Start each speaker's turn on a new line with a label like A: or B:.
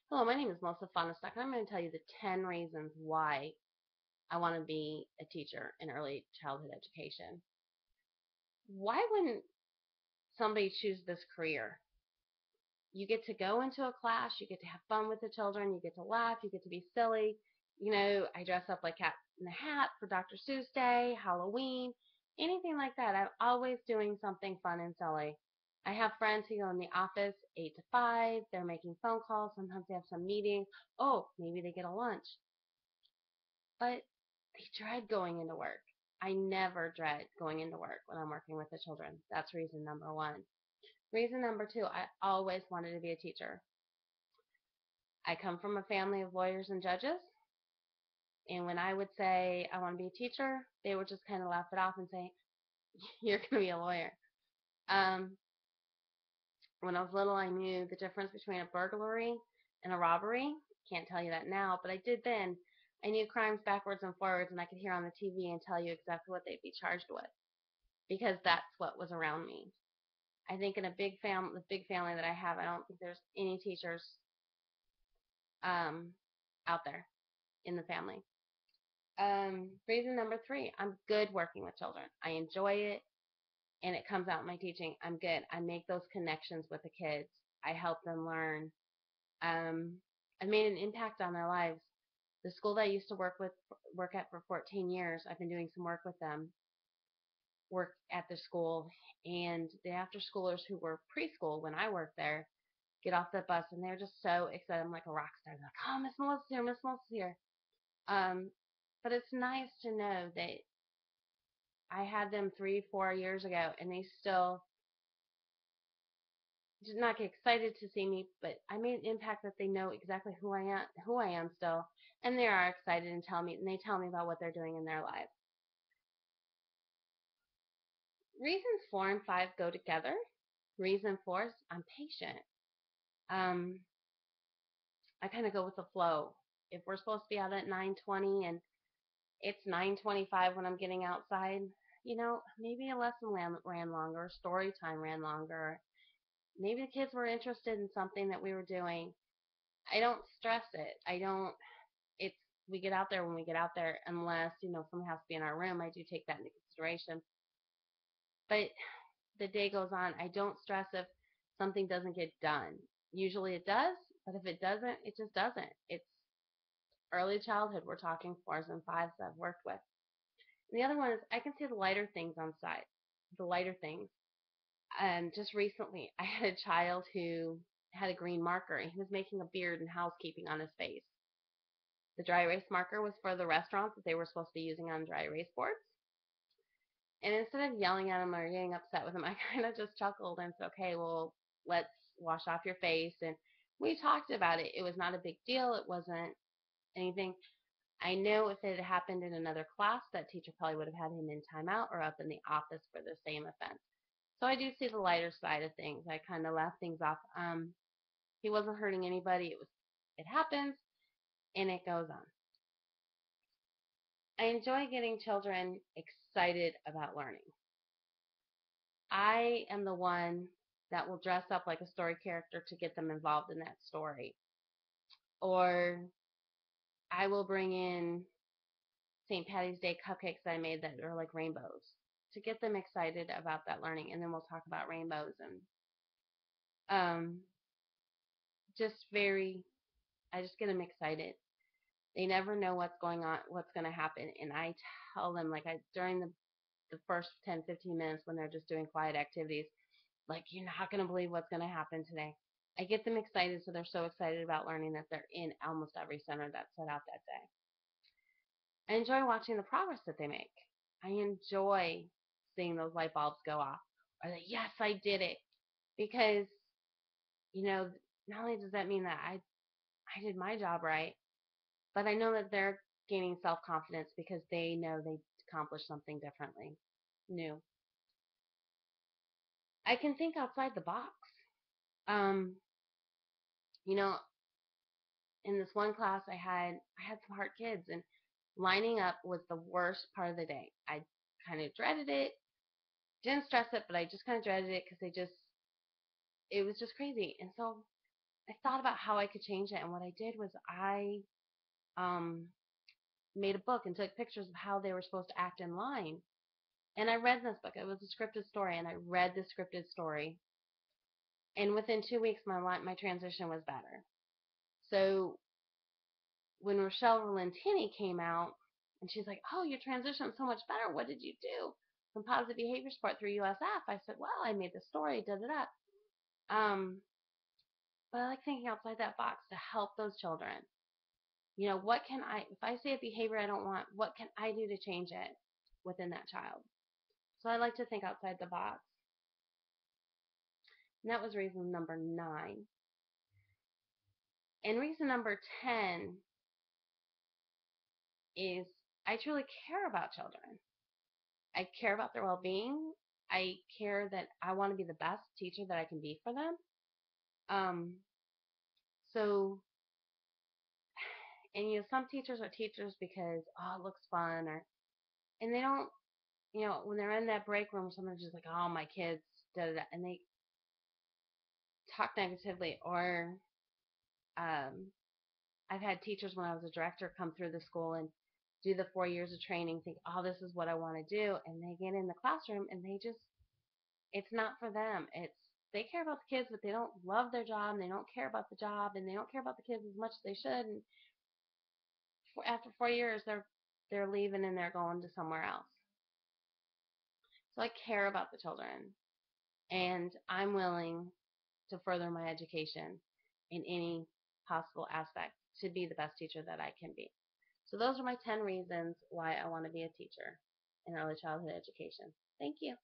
A: Hello, my name is Melissa Fonestock, and I'm going to tell you the 10 reasons why I want to be a teacher in early childhood education. Why wouldn't somebody choose this career? You get to go into a class, you get to have fun with the children, you get to laugh, you get to be silly. I dress up like Cat in the Hat for Dr. Seuss Day, Halloween, anything like that. I'm always doing something fun and silly. I have friends who go in the office 8 to 5. They're making phone calls. Sometimes they have some meeting. Oh, maybe they get a lunch. But I dread going into work. I never dread going into work when I'm working with the children. That's reason number one. Reason number two, I always wanted to be a teacher. I come from a family of lawyers and judges, and when I would say I want to be a teacher, they would just kind of laugh it off and say, "You're going to be a lawyer." Um, when I was little, I knew the difference between a burglary and a robbery. Can't tell you that now, but I did then. I knew crimes backwards and forwards, and I could hear on the TV and tell you exactly what they'd be charged with, because that's what was around me. I think in the big family that I have, I don't think there's any teachers um, out there in the family. Reason number three, I'm good working with children. I enjoy it, and it comes out in my teaching. I'm good. I make those connections with the kids. I help them learn. Um, I've made an impact on their lives. The school that I used to work at for 14 years, I've been doing some work with them, work at the school, and the after schoolers who were preschool when I worked there get off the bus and they're just so excited. I'm like a rock star. They're like, "Oh, Miss Melissa's here, Miss Melissa's here." Um, but it's nice to know that I had them 3, 4 years ago, and they still did not get excited to see me, but I made an impact that they know exactly who I am still, and they are excited and they tell me about what they're doing in their lives. Reasons four and five go together. Reason four is I'm patient. Um, I kind of go with the flow. If we're supposed to be out at 9:20 and it's 9:25 when I'm getting outside, maybe a lesson ran longer, story time ran longer. Maybe the kids were interested in something that we were doing. I don't stress it. I don't. It's we get out there when we get out there, unless someone has to be in our room. I do take that into consideration. But the day goes on. I don't stress if something doesn't get done. Usually it does, but if it doesn't, it just doesn't. It's early childhood. We're talking fours and fives that I've worked with. And the other one is I can see the lighter things on site, the lighter things. And just recently, I had a child who had a green marker, and he was making a beard and housekeeping on his face. The dry erase marker was for the restaurant that they were supposed to be using on dry erase boards. And instead of yelling at him or getting upset with him, I kind of just chuckled and said, "Okay, well, let's wash off your face." And we talked about it. It was not a big deal. It wasn't anything. I know if it had happened in another class, that teacher probably would have had him in timeout or up in the office for the same offense. So I do see the lighter side of things. I kind of laugh things off. He wasn't hurting anybody. It happens, and it goes on. I enjoy getting children excited about learning. I am the one that will dress up like a story character to get them involved in that story. Or I will bring in St. Patty's Day cupcakes that I made that are like rainbows to get them excited about that learning. And then we'll talk about rainbows and um, I just get them excited. They never know what's going on, what's going to happen. And I tell them, during the first 10, 15 minutes when they're just doing quiet activities, like, "You're not going to believe what's going to happen today." I get them excited so they're so excited about learning that they're in almost every center that's set out that day. I enjoy watching the progress that they make. I enjoy seeing those light bulbs go off. Or that, yes, I did it. Because, you know, not only does that mean that I did my job right, but I know that they're gaining self confidence because they know they accomplished something differently, new. I can think outside the box. Um, you know, in this one class I had some hard kids, and lining up was the worst part of the day. I kind of dreaded it. Didn't stress it, but I just kind of dreaded it because it was just crazy. And so I thought about how I could change it, and what I did was I um, made a book and took pictures of how they were supposed to act in line. And I read this book. It was a scripted story, and I read the scripted story. And within 2 weeks, my transition was better. So when Rochelle Valentini came out, and she's like, "Oh, your transition is so much better. What did you do?" Some positive behavior support through USF. I said, "Well, I made the story, da da da." But I like thinking outside that box to help those children. What can if I see a behavior I don't want, what can I do to change it within that child? So I like to think outside the box. And that was reason number 9. And reason number 10 is I truly care about children. I care about their well-being. I care that I want to be the best teacher that I can be for them. Um, so, and some teachers are teachers because, oh, it looks fun, and they don't, when they're in that break room, someone's just like, oh, my kids, da da da, and they talk negatively. Or I've had teachers when I was a director come through the school and do the 4 years of training, think, oh, this is what I want to do, and they get in the classroom and it's not for them. They care about the kids, but they don't love their job, and they don't care about the job, and they don't care about the kids as much as they should. And after 4 years, they're leaving and they're going to somewhere else. So I care about the children, and I'm willing to further my education in any possible aspect to be the best teacher that I can be. So those are my 10 reasons why I want to be a teacher in early childhood education. Thank you.